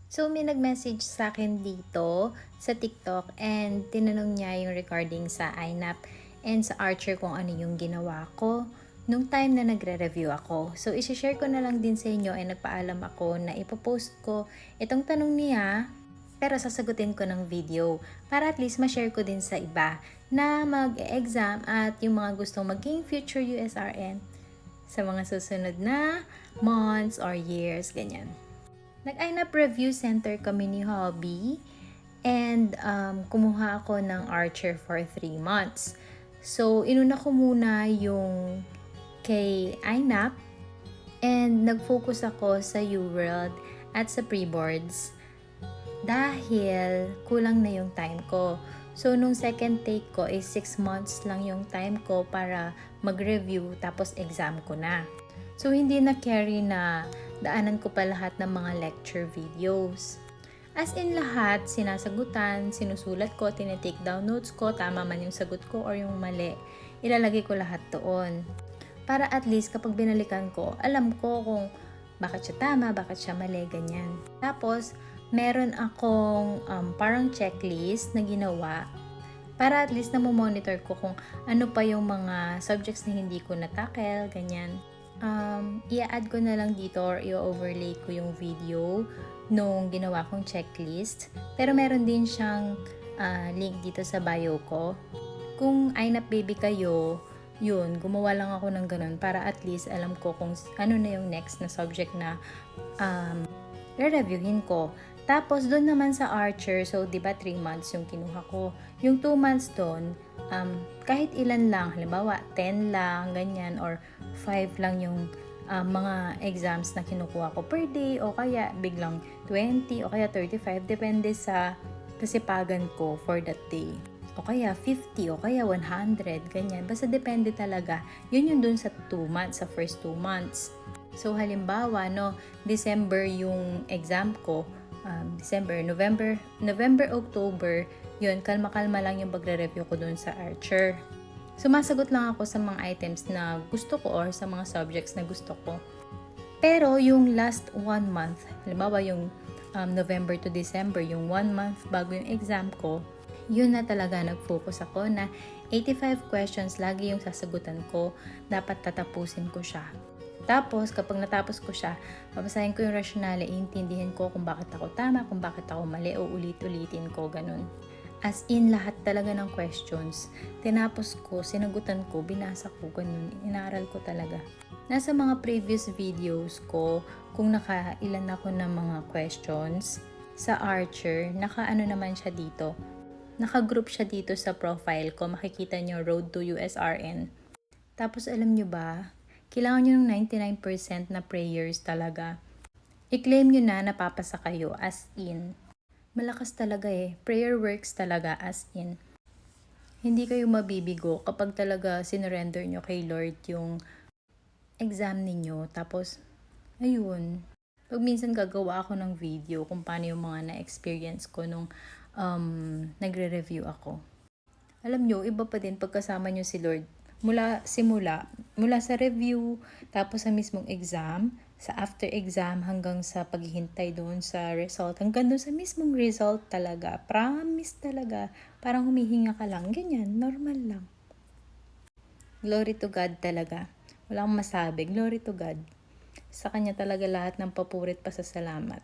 So, may nag-message sa akin dito sa TikTok and tinanong niya yung regarding sa INAP and sa Archer kung ano yung ginawa ko nung time na nagre-review ako. So, isi-share ko na lang din sa inyo ay nagpaalam ako na ipopost ko itong tanong niya pero sasagutin ko ng video para at least ma-share ko din sa iba na mag-exam at yung mga gustong maging future USRN sa mga susunod na months or years, ganyan. Nag-INAP Review Center kami ni Hobby and kumuha ako ng Archer for 3 months. So, inuna ko muna yung kay INAP and nag-focus ako sa UWorld at sa pre-boards dahil kulang na yung time ko. So, nung second take ko is 6 months lang yung time ko para mag-review tapos exam ko na. So, hindi na carry na daanan ko pa lahat ng mga lecture videos. As in lahat, sinasagutan, sinusulat ko, tinitake down notes ko, tama man yung sagot ko or yung mali. Ilalagay ko lahat doon. Para at least kapag binalikan ko, alam ko kung bakit siya tama, bakit siya mali, ganyan. Tapos, meron akong parang checklist na ginawa para at least na monitor ko kung ano pa yung mga subjects na hindi ko natackle, ganyan. I-add ko na lang dito or i-overlay ko yung video nung ginawa kong checklist. Pero meron din siyang link dito sa bio ko. Kung INAP baby kayo, yun, gumawa lang ako ng ganun para at least alam ko kung ano na yung next na subject na re-reviewin ko. Tapos, doon naman sa Archer, so, di ba 3 months yung kinuha ko. Yung 2 months doon, kahit ilan lang, halimbawa, 10 lang, ganyan, or 5 lang yung mga exams na kinukuha ko per day, o kaya biglang 20, o kaya 35, depende sa kasipagan ko for that day. O kaya 50, o kaya 100, ganyan. Basta depende talaga. Yun yung dun sa 2 months, sa first 2 months. So, halimbawa, no, December yung exam ko, December, November, October, yun, kalma-kalma lang yung pagre-review ko dun sa Archer. Sumasagot lang ako sa mga items na gusto ko or sa mga subjects na gusto ko. Pero yung last 1 month, halimbawa yung November to December, yung 1 month bago yung exam ko, yun na talaga nag-focus ako na 85 questions lagi yung sasagutan ko, dapat tatapusin ko siya. Tapos, kapag natapos ko siya, babasahin ko yung rationale, iintindihin ko kung bakit ako tama, kung bakit ako mali, o ulit-ulitin ko, ganun. As in, lahat talaga ng questions, tinapos ko, sinagutan ko, binasa ko, ganun, inaral ko talaga. Nasa mga previous videos ko, kung nakailan ako ng mga questions, sa Archer, nakaano naman siya dito, naka-group siya dito sa profile ko, makikita nyo, Road to USRN. Tapos, alam nyo ba, kailangan nyo ng 99% na prayers talaga. I-claim nyo na napapasa kayo as in. Malakas talaga Prayer works talaga as in. Hindi kayo mabibigo kapag talaga sinurrender nyo kay Lord yung exam ninyo. Tapos, ayun. Pag minsan gagawa ako ng video kung paano yung mga na-experience ko nung nagre-review ako. Alam nyo, iba pa din pagkasama nyo si Lord. Mula sa review, tapos sa mismong exam, sa after exam, hanggang sa paghihintay doon sa result, hanggang doon sa mismong result talaga. Promise talaga. Parang humihinga ka lang. Ganyan, normal lang. Glory to God talaga. Wala akong masabi. Glory to God. Sa Kanya talaga lahat ng papurit pa sa salamat.